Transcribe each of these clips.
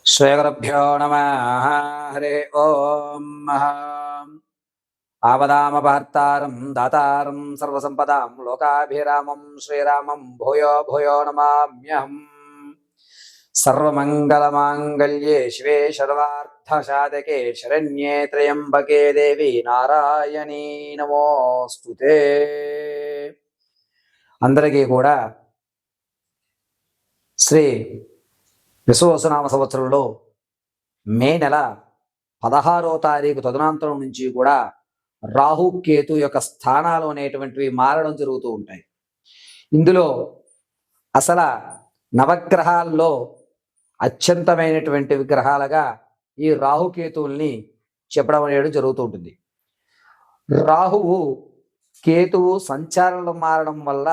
శ్రీగురుభ్యో నమః. హరి ఓం. ఆపదామపహర్తారం దాతారం సర్వసంపదాం లోకాభిరామం శ్రీరామం భూయో భూయో నమామ్యహం. సర్వమంగళమాంగళ్యే శివే సర్వార్థసాధకే శరణ్యే త్రయంబకే దేవి నారాయణీ నమోస్తుతే. అందరికీ కూడా శ్రీ విశ్వవసునామ సంవత్సరంలో మే నెల 16వ తారీఖు తదనంతరం నుంచి కూడా రాహు కేతు యొక్క స్థానాలు అనేటువంటివి మారడం జరుగుతూ ఉంటాయి. ఇందులో అసలు నవగ్రహాల్లో అత్యంతమైనటువంటి విగ్రహాలుగా ఈ రాహుకేతువుల్ని చెప్పడం అనేది జరుగుతూ ఉంటుంది. రాహువు కేతువు సంచారంలో మారడం వల్ల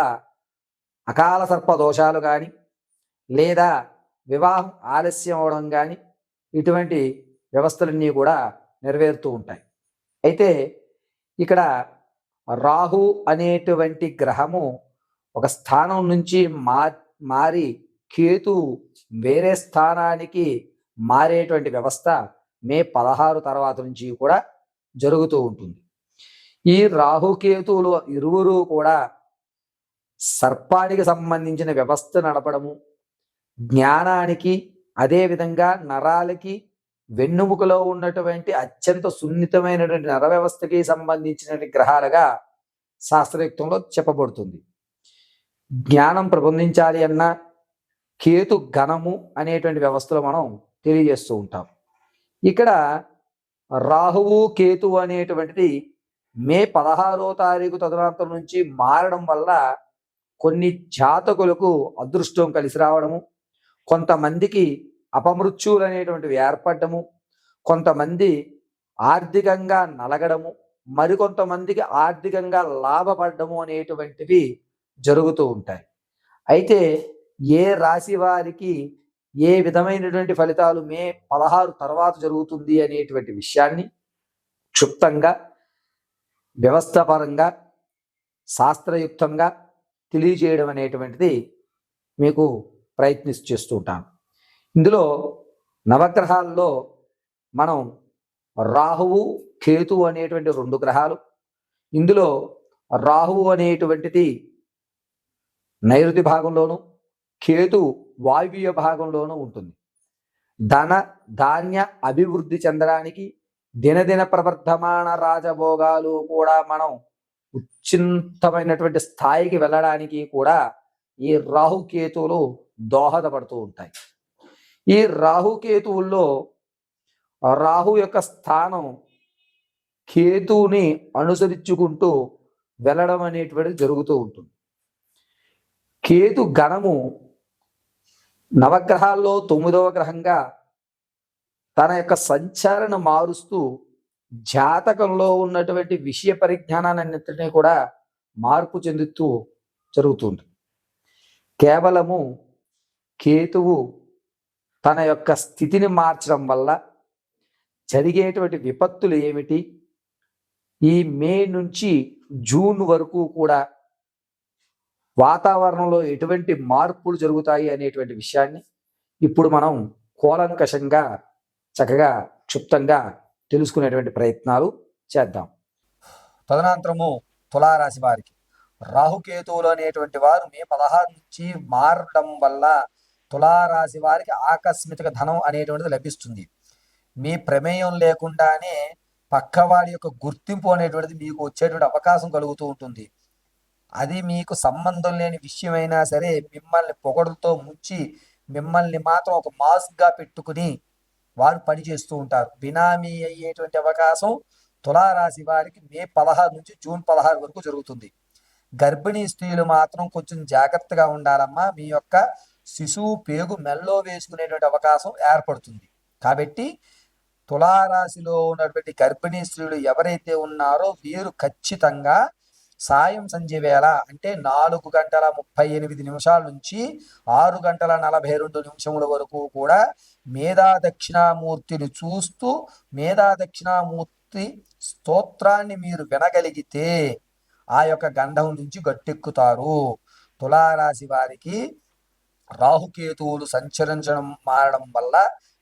అకాల సర్ప దోషాలు కానీ లేదా వివాహం ఆలస్యం అవడం కానీ ఇటువంటి వ్యవస్థలన్నీ కూడా నెరవేరుతూ ఉంటాయి. అయితే ఇక్కడ రాహు అనేటువంటి గ్రహము ఒక స్థానం నుంచి మారి కేతు వేరే స్థానానికి మారేటువంటి వ్యవస్థ మే 16 తర్వాత నుంచి కూడా జరుగుతూ ఉంటుంది. ఈ రాహుకేతువులు ఇరువురు కూడా సర్పానికి సంబంధించిన వ్యవస్థ నడపడము, జ్ఞానానికి అదేవిధంగా నరాలకి వెన్నుముకలో ఉన్నటువంటి అత్యంత సున్నితమైనటువంటి నర వ్యవస్థకి సంబంధించినటువంటి గ్రహాలుగా శాస్త్రయుక్తంలో చెప్పబడుతుంది. జ్ఞానం ప్రబోధించాలి అన్న కేతు గణము అనేటువంటి వ్యవస్థలో మనం తెలియజేస్తూ ఉంటాం. ఇక్కడ రాహువు కేతు అనేటువంటిది మే 16వ తారీఖు తదనంతరం నుంచి మారడం వల్ల కొన్ని జాతకులకు అదృష్టం కలిసి రావడము, కొంతమందికి అపమృత్యువులు అనేటువంటివి ఏర్పడము, కొంతమంది ఆర్థికంగా నలగడము, మరికొంతమందికి ఆర్థికంగా లాభపడము అనేటువంటివి జరుగుతూ ఉంటాయి. అయితే ఏ రాశి వారికి ఏ విధమైనటువంటి ఫలితాలు మే 16 తర్వాత జరుగుతుంది అనేటువంటి విషయాన్ని క్షుప్తంగా వ్యవస్థాపరంగా శాస్త్రయుక్తంగా తెలియజేయడం అనేటువంటిది మీకు చేస్తూ ఉంటాను. ఇందులో నవగ్రహాల్లో మనం రాహువు కేతు అనేటువంటి 2 గ్రహాలు. ఇందులో రాహువు అనేటువంటిది నైరుతి భాగంలోను, కేతు వాయువ్య భాగంలోనూ ఉంటుంది. ధన ధాన్య అభివృద్ధి చెందడానికి, దినదిన ప్రవర్ధమాన రాజభోగాలు కూడా మనం ఉచ్చింతమైనటువంటి స్థాయికి వెళ్ళడానికి కూడా ఈ రాహుకేతువులు దోహదపడుతూ ఉంటాయి. ఈ రాహుకేతువుల్లో రాహు యొక్క స్థానం కేతువుని అనుసరించుకుంటూ వెళ్ళడం అనేటువంటిది జరుగుతూ ఉంటుంది. కేతు గణము నవగ్రహాల్లో 9వ గ్రహంగా తన యొక్క సంచారణ మారుస్తూ జాతకంలో ఉన్నటువంటి విషయ పరిజ్ఞానాన్నింటినీ కూడా మార్పు చెందుతూ జరుగుతుంది. కేవలము కేతువు తన యొక్క స్థితిని మార్చడం వల్ల జరిగేటువంటి విపత్తులు ఏమిటి, ఈ మే నుంచి జూన్ వరకు కూడా వాతావరణంలో ఎటువంటి మార్పులు జరుగుతాయి అనేటువంటి విషయాన్ని ఇప్పుడు మనం కూలంకషంగా చక్కగా క్షుప్తంగా తెలుసుకునేటువంటి ప్రయత్నాలు చేద్దాం. తదనంతరము తులారాశి వారికి రాహుకేతువులు అనేటువంటి వారు మే 16 నుంచి మారడం వల్ల తులారాశి వారికి ఆకస్మిక ధనం అనేటువంటిది లభిస్తుంది. మీ ప్రమేయం లేకుండానే పక్కవాడి యొక్క గుర్తింపు అనేటువంటిది మీకు వచ్చేటువంటి అవకాశం కలుగుతూ ఉంటుంది. అది మీకు సంబంధం లేని విషయమైనా సరే మిమ్మల్ని పొగడుతో ముంచి మిమ్మల్ని మాత్రం ఒక మాస్క్గా పెట్టుకుని వారు పనిచేస్తూ ఉంటారు. బినామీ అయ్యేటువంటి అవకాశం తులారాశి వారికి మే 16 నుంచి జూన్ 16 వరకు జరుగుతుంది. గర్భిణీ స్త్రీలు మాత్రం కొంచెం జాగ్రత్తగా ఉండాలమ్మా. మీ యొక్క శిశువు పేగు మెల్లో వేసుకునేటువంటి అవకాశం ఏర్పడుతుంది. కాబట్టి తులారాశిలో ఉన్నటువంటి గర్భిణీ స్త్రీలు ఎవరైతే ఉన్నారో వీరు ఖచ్చితంగా సాయం సంధ్య వేళ అంటే 4:38 నుంచి 6:42 వరకు కూడా మేధా దక్షిణామూర్తిని చూస్తూ మేధా దక్షిణామూర్తి స్తోత్రాన్ని మీరు వినగలిగితే ఆ యొక్క గండం నుంచి గట్టెక్కుతారు. తులారాశి వారికి రాహుకేతువులు సంచరించడం మారడం వల్ల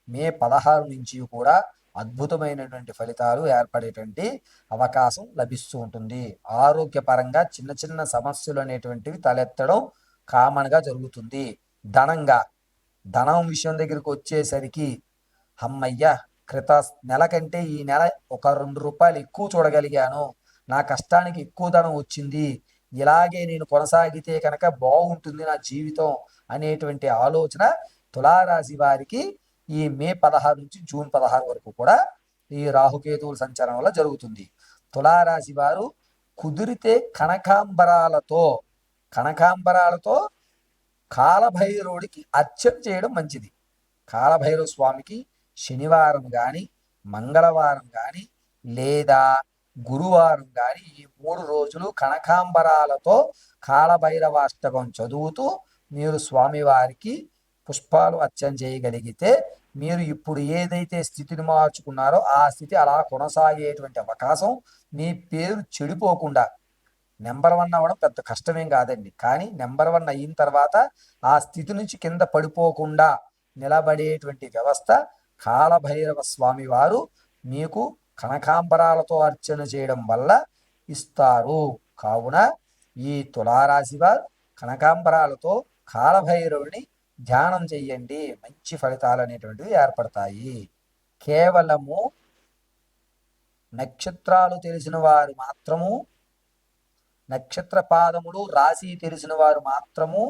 మే 16 నుంచి కూడా అద్భుతమైనటువంటి ఫలితాలు ఏర్పడేటువంటి అవకాశం లభిస్తూ ఉంటుంది. ఆరోగ్యపరంగా చిన్న చిన్న సమస్యలు అనేటువంటివి తలెత్తడం కామన్గా జరుగుతుంది. ధనం విషయం దగ్గరికి వచ్చేసరికి అమ్మయ్య, నెల కంటే ఈ నెల ఒక 2 రూపాయలు ఎక్కువ చూడగలిగాను, నా కష్టానికి ఎక్కువ ధనం వచ్చింది, ఇలాగే నేను కొనసాగితే కనుక బాగుంటుంది నా జీవితం అనేటువంటి ఆలోచన తులారాశి వారికి ఈ మే 16 నుంచి జూన్ 16 వరకు కూడా ఈ రాహుకేతువుల సంచారం వల్ల జరుగుతుంది. తులారాశి వారు కుదిరితే కనకాంబరాలతో కాలభైరవుడికి అర్చన చేయడం మంచిది. కాలభైరవ స్వామికి శనివారం కానీ, మంగళవారం కానీ, లేదా గురువారం కానీ ఈ 3 రోజులు కనకాంబరాలతో కాలభైరవాష్టకం చదువుతూ మీరు స్వామివారికి పుష్పాలు అర్చన చేయగలిగితే మీరు ఇప్పుడు ఏదైతే స్థితిని మార్చుకున్నారో ఆ స్థితి అలా కొనసాగేటువంటి అవకాశం, మీ పేరు చెడిపోకుండా, నెంబర్ 1 అవ్వడం పెద్ద కష్టమేం కాదండి, కానీ నెంబర్ 1 అయిన తర్వాత ఆ స్థితి నుంచి కింద పడిపోకుండా నిలబడేటువంటి వ్యవస్థ కాలభైరవ స్వామి వారు మీకు కనకాంబరాలతో అర్చన చేయడం వల్ల ఇస్తారు. కావున ఈ తులారాశి వారు కనకాంబరాలతో కాలభైరవుని ధ్యానం చెయ్యండి, మంచి ఫలితాలు అనేటువంటివి ఏర్పడతాయి. కేవలము నక్షత్రాలు తెలిసిన వారు మాత్రము, నక్షత్ర పాదములు రాశి తెలిసిన వారు మాత్రము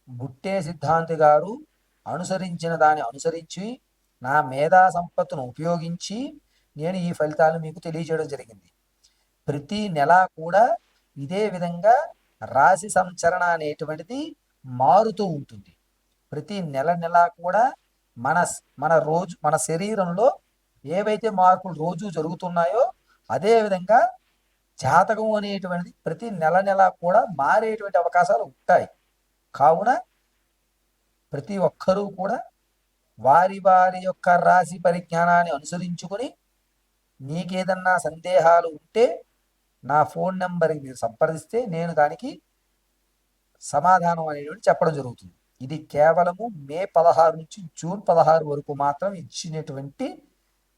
బుట్టే సిద్ధాంతి గారు అనుసరించిన దాన్ని అనుసరించి నా మేధా సంపత్తును ఉపయోగించి నేను ఈ ఫలితాలను మీకు తెలియజేయడం జరిగింది. ప్రతి నెల కూడా ఇదే విధంగా రాశి సంచరణ అనేటువంటిది మారుతూ ఉంటుంది. ప్రతి నెల కూడా మన శరీరంలో ఏవైతే మార్పులు రోజు జరుగుతున్నాయో అదే విధంగా జాతకం అనేటువంటిది ప్రతి నెల కూడా మారేటువంటి అవకాశాలు ఉంటాయి. కావున ప్రతి ఒక్కరూ కూడా వారి యొక్క రాశి పరిజ్ఞానాన్ని అనుసరించుకొని నీకేదన్నా సందేహాలు ఉంటే నా ఫోన్ నెంబర్కి మీరు సంప్రదిస్తే నేను దానికి సమాధానం అనేటువంటి చెప్పడం జరుగుతుంది. ఇది కేవలము మే 16 నుంచి జూన్ 16 వరకు మాత్రం ఇచ్చినటువంటి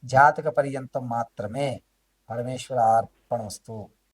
జాతక పర్యంతం మాత్రమే. పరమేశ్వర అర్పణమస్తు.